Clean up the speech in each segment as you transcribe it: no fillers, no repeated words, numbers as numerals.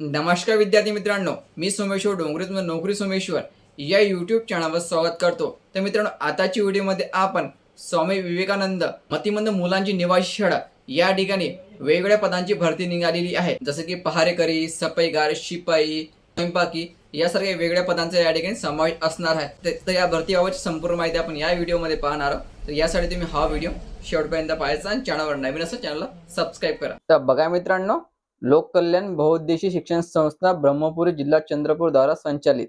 नमस्कार विद्यार्थी मित्रांनो, मी सोमेश्वर डोंगरेतून नोकरी सोमेश्वर या यूट्यूब चॅनलवर स्वागत करतो। तर मित्रांनो, आताची व्हिडिओमध्ये आपण स्वामी विवेकानंद मतिमंद मुलांची निवासी शाळा या ठिकाणी वेगवेगळ्या पदांची भरती निघालेली आहे, जसं की पहारेकरी, सफाईगार, शिपाई, स्वयंपाकी यासारख्या वेगवेगळ्या पदांचा या ठिकाणी समावेश असणार आहे। तर या भरतीबाबतची संपूर्ण माहिती आपण या व्हिडिओमध्ये पाहणार आहोत। तर यासाठी तुम्ही हा व्हिडिओ शेवटपर्यंत पाहायचा आणि चॅनलवर नवीन असेल चॅनलला सबस्क्राईब करा। तर बघा मित्रांनो, लोक कल्याण बहुउद्देशीय शिक्षण संस्था ब्रह्मपुरी जिल्हा चंद्रपूर द्वारा संचालित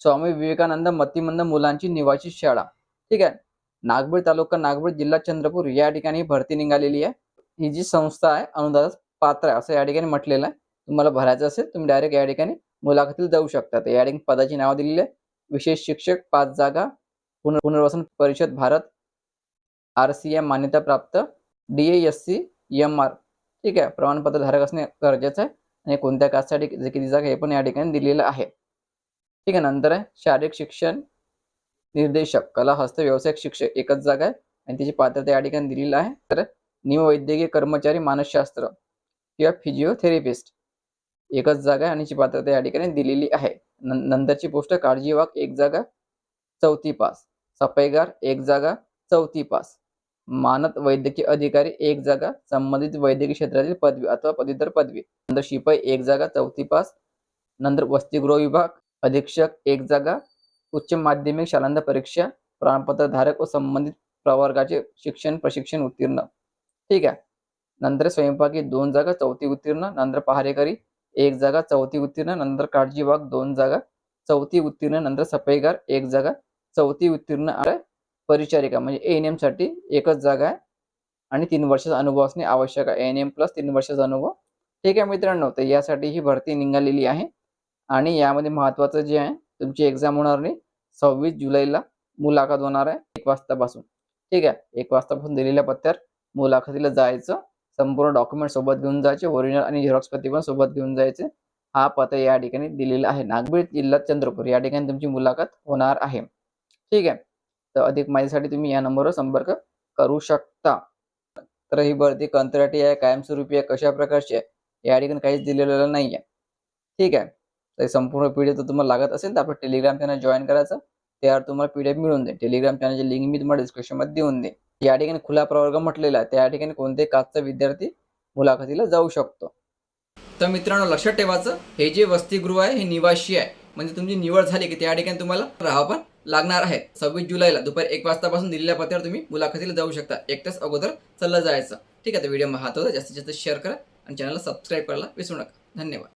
स्वामी विवेकानंद मतिमंद मुलांची निवासी शाळा, ठीक आहे, नागपूर तालुका नागपूर जिल्हा चंद्रपूर या ठिकाणी भरती निघालेली आहे। ही जी संस्था आहे अनुदानास पात्र आहे असं या ठिकाणी म्हटलेलं आहे। तुम्हाला भरायचं असेल तुम्ही डायरेक्ट या ठिकाणी मुलाखतीला जाऊ शकता। तर या ठिकाणी पदाची नाव दिलेली आहे, विशेष शिक्षक 5 जागा, पुनर्वसन परिषद भारत, RCM मान्यता प्राप्त, DASC MR, ठीक आहे, प्रमाणपत्र धारक असणे गरजेचं आहे आणि कोणत्या कास्टसाठी किती जागा हे पण या ठिकाणी दिलेलं आहे, ठीक आहे। नंतर आहे शारीरिक शिक्षण निर्देशक कला हस्त व्यावसायिक शिक्षक 1च जागा आहे आणि त्याची पात्रता या ठिकाणी दिलेली आहे। तर निमवैद्यकीय कर्मचारी मानसशास्त्र किंवा फिजिओथेरपिस्ट 1च जागा आहे आणि त्याची पात्रता या ठिकाणी दिलेली आहे। नंतरची पोस्ट काळजीवाहक 1 जागा 4थी पास, सफाईगार 1 जागा 4थी पास, मानद वैद्यकीय अधिकारी 1 जागा संबंधित वैद्यकीय क्षेत्रातील पदवी अथवा पदवीधर पदवी, नंतर शिपाई 1 जागा 4थी पास, नंतर वसतिगृह विभाग अधीक्षक 1 जागा उच्च माध्यमिक शालांत परीक्षा प्रमाणपत्र धारक व संबंधित प्रवर्गाचे शिक्षण प्रशिक्षण उत्तीर्ण, ठीक आहे। नंतर स्वयंपाकी 2 जागा 4थी उत्तीर्ण, नंतर पहारेकरी 1 जागा 4थी उत्तीर्ण, नंतर काळजीवाहक 2 जागा 4थी उत्तीर्ण, नंतर सफाईगार 1 जागा 4थी उत्तीर्ण, परिचारिका म्हणजे ANM साठी 1च जागा आहे आणि 3 वर्षाचा अनुभव असणे आवश्यक आहे। ANM प्लस 3 वर्षाचा अनुभव, ठीक आहे मित्रांनो। तर यासाठी ही भरती निघालेली आहे आणि यामध्ये महत्त्वाचं जे आहे तुमची एक्झाम होणार नाही, 26 जुलैला मुलाखत होणार आहे 1 वाजतापासून, ठीक आहे। 1 वाजतापासून दिलेल्या पत्त्यावर मुलाखतीला जायचं, संपूर्ण डॉक्युमेंट सोबत घेऊन जायचे, ओरिजिनल आणि झेरॉक्स प्रती पण सोबत घेऊन जायचे। हा पत्ता या ठिकाणी दिलेला आहे, नागपूर जिल्हा चंद्रपूर या ठिकाणी तुमची मुलाखत होणार आहे, ठीक आहे। तर अधिक माहितीसाठी तुम्ही या नंबरवर संपर्क करू शकता। तर ही भरती कंत्राटी आहे, कायमस्वरूपी आहे, कशा प्रकारची आहे या ठिकाणी काहीच दिलेलं नाही आहे, ठीक आहे। तर संपूर्ण PDF जर तुम्हाला लागत असेल तर आपलं टेलिग्राम चॅनल जॉईन करायचं, त्यावर तुम्हाला PDF मिळून जाईल। टेलिग्राम चॅनलची लिंक मी तुम्हाला डिस्क्रिप्शनमध्ये देऊन देईन। या ठिकाणी खुला प्रवर्ग म्हटलेला आहे, त्या ठिकाणी कोणत्याही कास्टचा विद्यार्थी मुलाखतीला जाऊ शकतो। तर मित्रांनो, लक्षात ठेवायचं, हे जे वसतिगृह आहे हे निवासी आहे, म्हणजे तुमची निवड झाली की त्या ठिकाणी तुम्हाला राहावं पण लागणार आहे। 26 जुलैला दुपारी 1 वाजतापासून दिलेल्या पत्त्यावर तुम्ही मुलाखतीला जाऊ शकता। 1 तास अगोदर चाललं जायचं, ठीक आहे। तर व्हिडिओ महत्त्वाचा जास्तीत जास्त शेअर करा आणि चॅनलला सबस्क्राईब करायला विसरू नका। धन्यवाद।